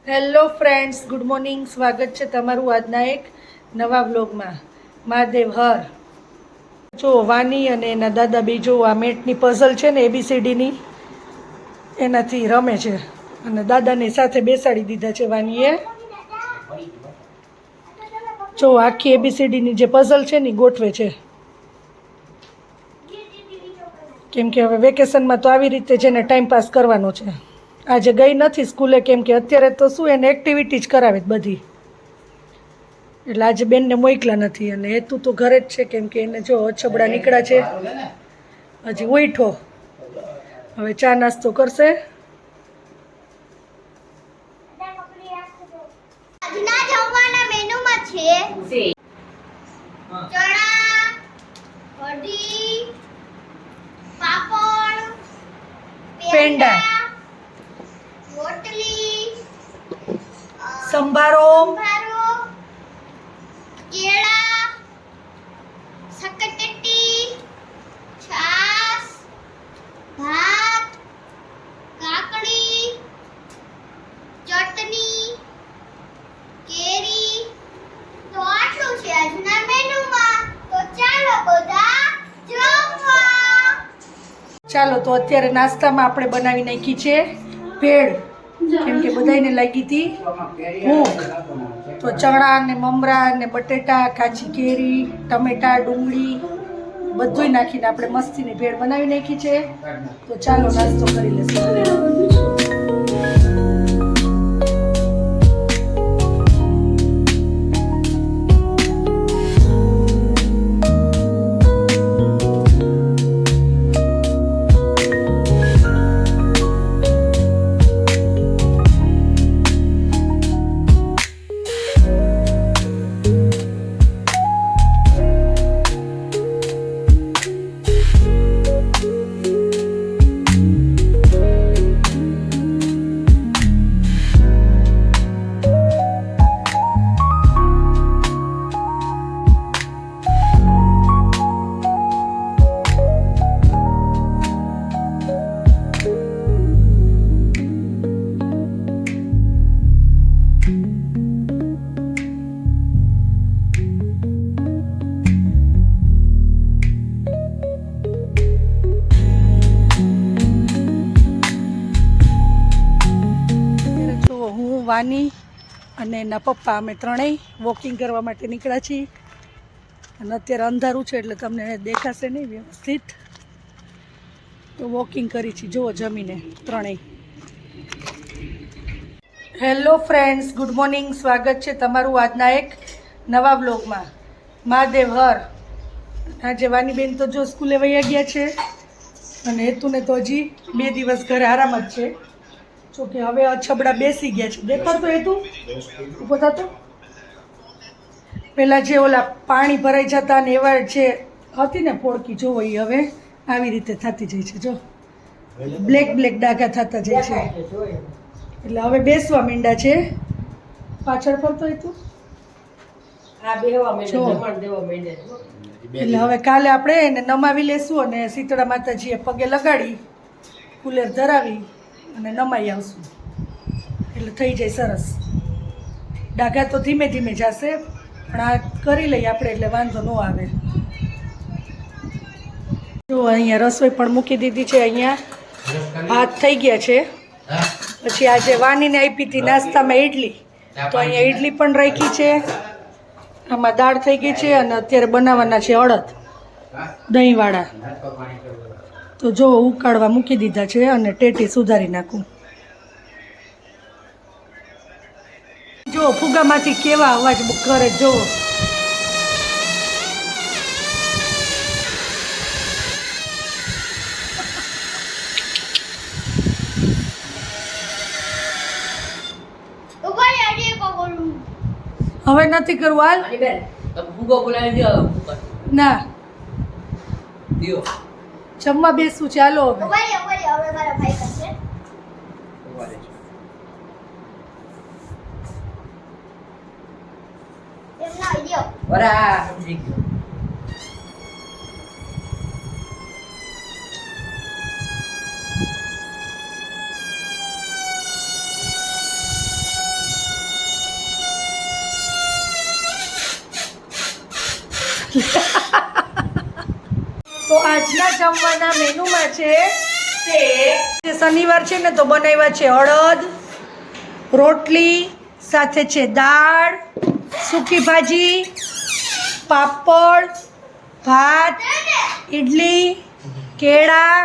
Hello friends, good morning. સ્વાગત છે તમારું આજના એક નવા વ્લોગમાં. મહાદેવ હર. જો વાની અને એના દાદા બી જો આ મેટની પઝલ છે ને ABCDની એનાથી રમે છે અને દાદાની સાથે બેસાડી દીધા છે વાનીએ. જો આખી ABCDની જે પઝલ છે ને ગોઠવે છે, કેમ કે હવે વેકેશનમાં તો આવી રીતે છે ને ટાઈમ પાસ કરવાનો છે. આજે ગઈ નથી સ્કૂલે, કેમ કે અત્યારે તો શું એને એક્ટિવિટી જ કરાવે બધી, એટલે આજે બેનને મોકલા નથી. અને હેતુ તો ઘરે જ છે, કેમ કે એને જો અછબડા નીકળ્યા છે, હજી ઉઠો. હવે ચા નાસ્તો કરશે. આજના જમવાના મેનુમાં છે ચણા, કઢી, પાપડ, પેંડા, રોટલી, સંભારો, કેળા, સકટેટી, છાશ, ભાત, કાકડી, ચટણી, કેરી. તો આટલું છે આજના મેનુમાં. તો ચાલો બધા જમવા. ચાલો તો અત્યારે નાસ્તામાં આપણે બનાવી નાખી છે ભેળ, કેમ કે બધાને લાગી હતી ભૂખ. તો ચણા ને મમરા ને બટેટા, કાચી કેરી, ટમેટા, ડુંગળી બધુંય નાખીને આપણે મસ્તીની ભેળ બનાવી નાખી છે. તો ચાલો નાસ્તો કરી લેશું. વાની અને એના પપ્પા અમે ત્રણેય વોકિંગ કરવા માટે નીકળ્યા છીએ. અને અત્યારે અંધારું છે એટલે તમને દેખાશે નહીં વ્યવસ્થિત. તો વોકિંગ કરી છીએ જુઓ જમીને ત્રણેય. Hello friends, good morning. સ્વાગત છે તમારું આજના એક નવા વ્લોગમાં. મહાદેવ હર. આજે વાનીબેન તો જો સ્કૂલે વયા ગયા છે અને હેતુને તો હજી 2 દિવસ ઘરે આરામ જ છે. જોકે હવે અછબડા બેસી ગયા છે. દેખાતો હેતુ ઊભો થતો. પેલા જે ઓલા પાણી ભરાઈ જતા ને એવા જે હતી ને પોળકી જોવો એ હવે આવી રીતે થતી જાય છે. જો બ્લેક બ્લેક ડાઘા થતા જાય છે, એટલે હવે બેસવા માંડ્યા છે. પાછળ ફરતો હેતુ એટલે હવે કાલે આપણે એને નમાવી લેશું અને શીતળા માતાજીએ પગે લગાડી કુલેર ધરાવી અને નમાઈ આવશું એટલે થઈ જાય સરસ. ડાઘા તો ધીમે ધીમે જશે, પણ આ કરી લઈએ આપણે એટલે વાંધો ન આવે. જો અહીંયા રસોઈ પણ મૂકી દીધી છે. અહીંયા ભાત થઈ ગયા છે. પછી આજે વાનીને આપી હતી નાસ્તામાં ઇડલી, તો અહીંયા ઇડલી પણ રાખી છે. આમાં દાળ થઈ ગઈ છે અને અત્યારે બનાવવાના છે અડદ દહીંવાળા. તો જો ઉકાળવા મૂકી દીધા છે અને ટેટી સુધારી નાખું. જો ફુગામાંથી કેવા અવાજ કરે જો. હવે નથી કરવું હાલ. ના જમવા બેસવું ચાલો હવે. તો આજના જમવાના મેનુમાં છે તે શનિવાર છે ને તો બનાવ્યા છે અડદ, રોટલી, સાથે છે દાળ, સૂકી ભાજી, પાપડ, ભાત, ઇડલી, કેળા,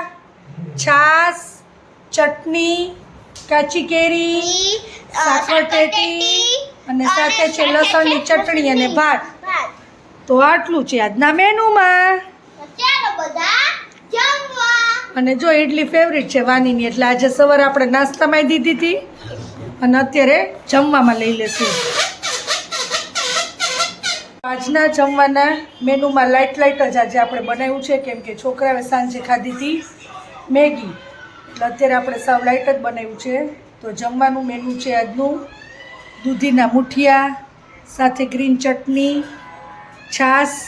છાશ, ચટણી, કાચી કેરી, સાકરટેટી અને સાથે છે લસણની ચટણી અને ભાત. તો આટલું છે આજના મેનુમાં. ચાલો બધા જમવા. અને જો ઇડલી ફેવરિટ છે વાનીની, એટલે આજે સવારે આપણે નાસ્તામાં દીધી હતી અને અત્યારે જમવામાં લઈ લેશું. આજના જમવાના મેનુમાં લાઇટ જ આજે આપણે બનાવ્યું છે, કેમ કે છોકરાએ સાંજે ખાધી હતી મેગી, એટલે અત્યારે આપણે સાવ લાઇટ જ બનાવ્યું છે. તો જમવાનું મેનુ છે આજનું દૂધીના મુઠિયા, સાથે ગ્રીન ચટણી, છાશ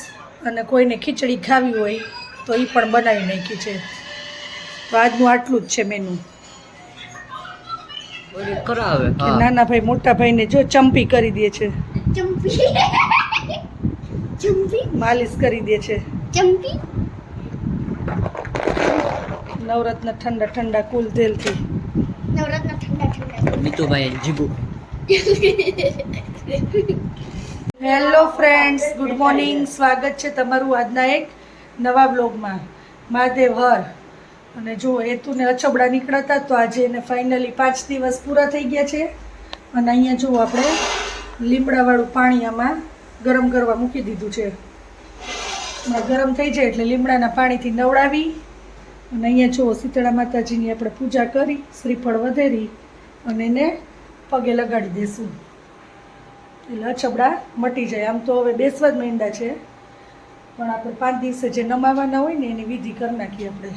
અને કોઈને ખીચડી ખાવી હોય તો એ પણ બનાવી નાખી છે. તો આજનું આટલું જ છે મેનુ. નાના ભાઈ મોટા ભાઈને જો ચંપી કરી દે છે, ચંપી ચંપી માલિશ કરી દે છે. ચંપી નવરત્ન ઠંડા ઠંડા કુલ તેલથી. નવરત્ન ઠંડા ઠંડા મીતુભાઈ જીગુ. Hello friends, good morning. સ્વાગત છે તમારું આજના એક નવા બ્લોગમાં. મહાદેવ હર. અને જો હેતુને અછબડા નીકળતા તો આજે એને ફાઇનલી 5 દિવસ પૂરા થઈ ગયા છે. અને અહીંયા જો આપણે લીમડાવાળું પાણી આમાં ગરમ કરવા મૂકી દીધું છે. ગરમ થઈ જાય એટલે લીમડાના પાણીથી નવડાવી અને અહીંયા જો શીતળા માતાજીની આપણે પૂજા કરી, શ્રીફળ વધેરી અને એને પગે લગાડી દઈશું એટલે અછબડા મટી જાય. આમ તો હવે બેસવા જ માંડ્યા છે, પણ આપણે 5 દિવસે જે નમાવાના હોય ને એની વિધિ કરી નાખીએ આપણે.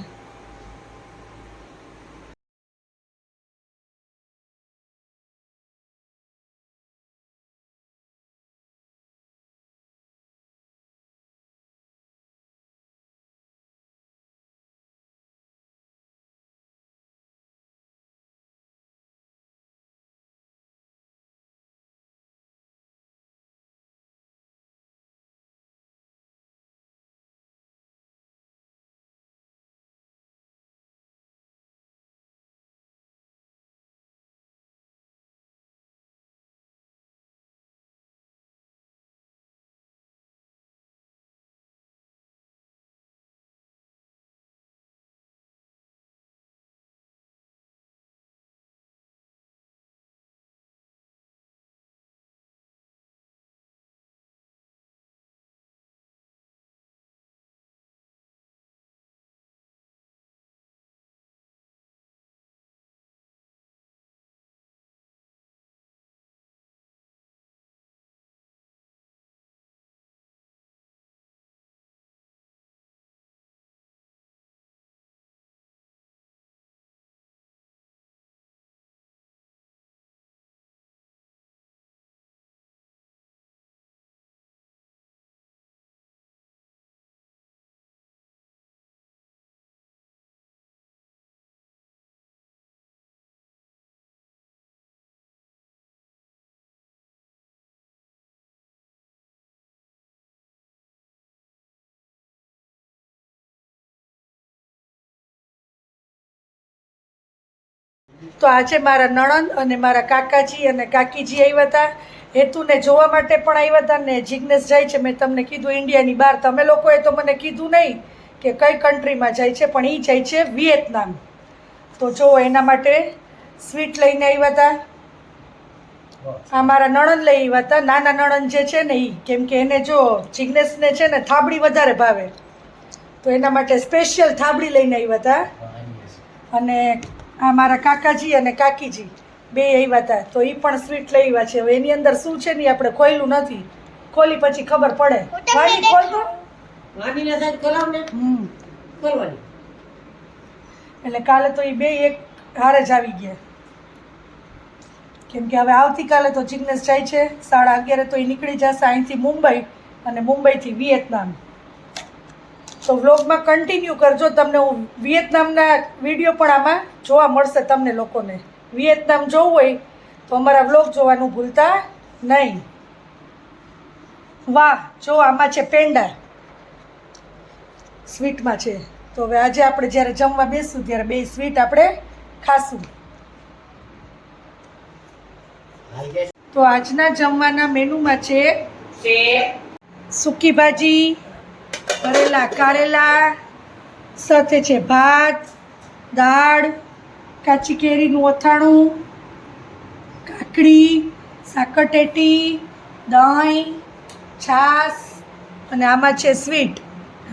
તો આજે મારા નણંદ અને મારા કાકાજી અને કાકીજી આવ્યા હતા. હેતુને જોવા માટે પણ આવ્યા હતા ને જિજ્ઞેસ જાય છે, મેં તમને કીધું ઇન્ડિયાની બહાર. તમે લોકોએ તો મને કીધું નહીં કે કઈ કન્ટ્રીમાં જાય છે, પણ એ જાય છે વિયેતનામ. તો જો એના માટે સ્વીટ લઈને આવ્યા હતા. આ મારા નણંદ લઈ આવ્યા હતા, નાના નણંદ જે છે ને એ, કેમ કે એને જો જિજ્ઞેસને છે ને થાબડી વધારે ભાવે, તો એના માટે સ્પેશિયલ થાબડી લઈને આવ્યા હતા. અને આ મારા કાકાજી અને કાકીજી બે આવ્યા હતા, તો એ પણ સ્વીટ લઈ આવ્યા છે. હવે એની અંદર શું છે ને આપણે ખોલ્યું નથી, ખોલી પછી ખબર પડે. વાણી ખોલતો એટલે કાલે તો એ બે એક હારે જ આવી ગયા, કેમ કે હવે આવતીકાલે તો જિજ્ઞેસ જાય છે 11:30 તો એ નીકળી જશે અહીંથી મુંબઈ અને મુંબઈથી વિયેતનામ. તો વ્લોગમાં કન્ટિન્યુ કરજો, તમને હું વિયેતનામના વિડીયો પણ આમાં જોવા મળશે તમને લોકોને. વિયેતનામ જોવું હોય તો અમારા વ્લોગ જોવાનું ભૂલતા નહીં. વાહ, જો આમાં છે પેંડા. સ્વીટમાં છે. તો હવે આજે આપણે જ્યારે જમવા બેસશું ત્યારે બે સ્વીટ આપણે ખાશું. તો આજના જમવાના મેનુમાં છે સૂકી ભાજી, ભરેલા કારેલા, સાથે છે ભાત, દાળ, કાચી કેરીનું અથાણું, કાકડી, સાકરટેટી, દહીં, છાશ અને આમાં છે સ્વીટ.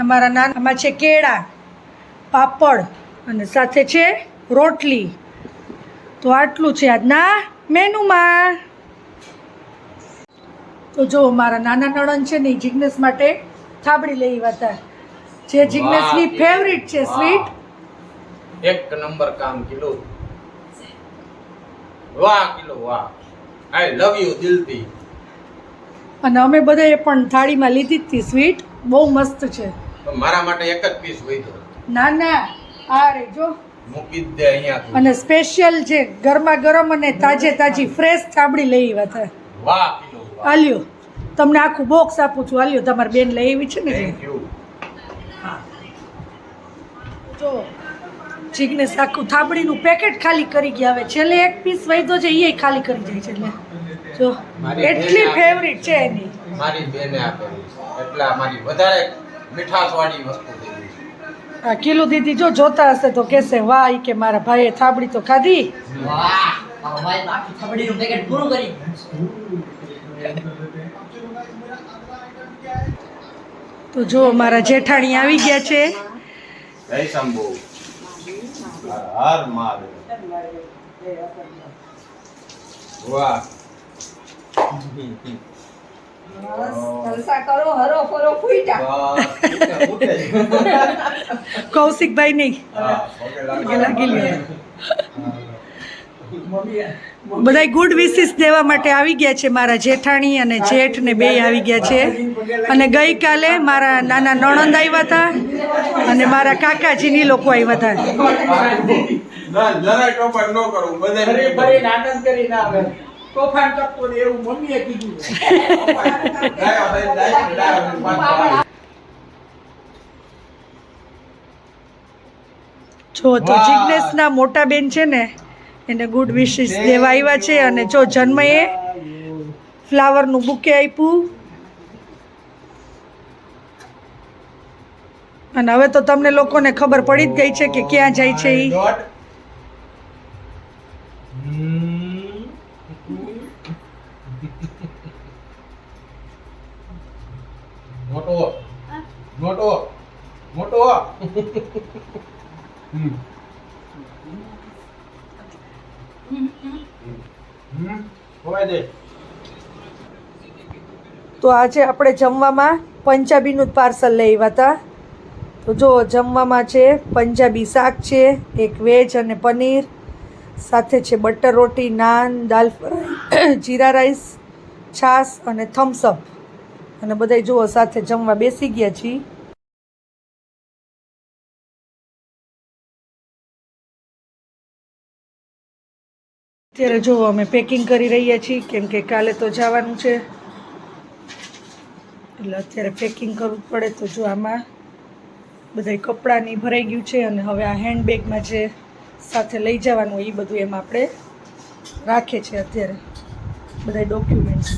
આમાં છે કેળા, પાપડ અને સાથે છે રોટલી. તો આટલું છે આજના મેનુમાં. તો જો મારા નાના નણંદ છે ને એ જિજ્ઞેસ માટે થાબડી લઈ આવ્યા હતા, જે જિજ્ઞેસની ફેવરિટ છે સ્વીટ. એક નંબર કામ કિલો. વાહ કિલો વાહ. આઈ લવ યુ દિલથી. અને અમે બધાએ પણ થાળીમાં લીધી જ હતી સ્વીટ. બહુ મસ્ત છે. મારા માટે એક જ પીસ વધ્યો. ના ના, આ રે જો. મૂકી જ દે અહીંયા તું. અને સ્પેશિયલ છે ગરમા ગરમ અને તાજે તાજી ફ્રેશ થાબડી લઈ આવ્યા હતા. વાહ કિલો વાહ. આલ્યો તમને આખું બોક્સ આપું છું. આલ્યો તમારી બેન લઈ આવી છે ને એટલે. Thank you. જો જિજ્ઞેસ આખું થાબડીનું પેકેટ ખાલી કરી ગયા. હવે છેલ્લે એક પીસ વધ્યો છે એ ખાલી કરી જાય છે. એટલે જો એટલી ફેવરિટ છે એની. મારી બેને આપેલી છે એટલે મારી વધારે મીઠાશવાળી વસ્તુ થઈ ગઈ છે. આ કિલો દીદી જો જોતા હશે તો કહેશે વાહ ઈ કે મારા ભાઈએ થાબડી તો ખાધી. તો જો મારા જેઠાણી આવી ગયા છે. જય શંભુ. હર મહાદેવ. વાહ. કૌશિકભાઈ નહીં લાગી લ્યો. બધા ગુડ વિશિસ દેવા માટે આવી ગયા છે. મારા જેઠાણી અને જેઠ ને બે આવી ગયા છે. અને ગઈકાલે મારા નાના નણંદ આવ્યા હતા અને મારા કાકાજીની લોકો આવ્યા હતા. જરાય ટોપર ન કરું બધાય આનંદ કરીને આવે તોફાન કરતો ને એવું મમ્મીએ કીધું. જો તો જિજ્ઞેસના મોટા બેન છે ને એને ગુડ વિશિસ દેવા આવ્યા છે. અને જો જન્મએ ફ્લાવરનું બુકે આપ્યું. અને હવે તો તમને લોકોને ખબર પડી જ ગઈ છે કે ક્યાં જાય છે એ. મોટો મોટો મોટો. તો આજે આપણે જમવામાં પંજાબીનું જ પાર્સલ લઈ આવ્યા હતા. તો જો જમવામાં છે પંજાબી શાક છે, એક વેજ અને પનીર, સાથે છે બટર રોટી, નાન, દાલ ફ્રાય, જીરા રાઈસ, છાશ અને થમ્સઅપ. અને બધાય જુઓ સાથે જમવા બેસી ગયા છીએ. અત્યારે જો અમે પેકિંગ કરી રહ્યા છીએ કેમ કે કાલે તો જવાનું છે એટલે અત્યારે પેકિંગ કરવું પડે. તો જો આમાં બધાય કપડાની ભરાઈ ગયું છે અને હવે આ હેન્ડબેગમાં જે સાથે લઈ જવાનું હોય એ બધું એમાં આપણે રાખે છે અત્યારે બધા ડોક્યુમેન્ટ્સ.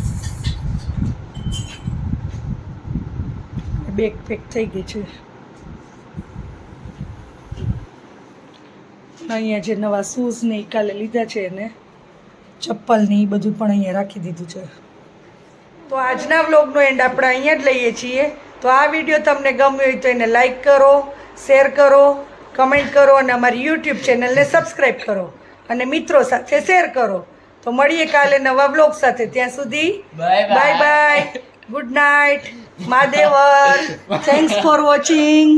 બેગ પેક થઈ ગઈ છે. અહીંયા જે નવા શૂઝ ને એ કાલે લીધા છે એને ચપ્પલ ને એ બધું પણ અહીંયા રાખી દીધું છે. તો આજના વ્લોગનો એન્ડ આપણે અહીંયા જ લઈએ છીએ. તો આ વિડીયો તમને ગમ્યો હોય તો એને લાઈક કરો, શેર કરો, કમેન્ટ કરો અને અમારી યુટ્યુબ ચેનલને સબસ્ક્રાઈબ કરો અને મિત્રો સાથે શેર કરો. તો મળીએ કાલે નવા વ્લોગ સાથે. ત્યાં સુધી બાય બાય, ગુડ નાઇટ, માદેવર, થેન્ક્સ ફોર વોચિંગ.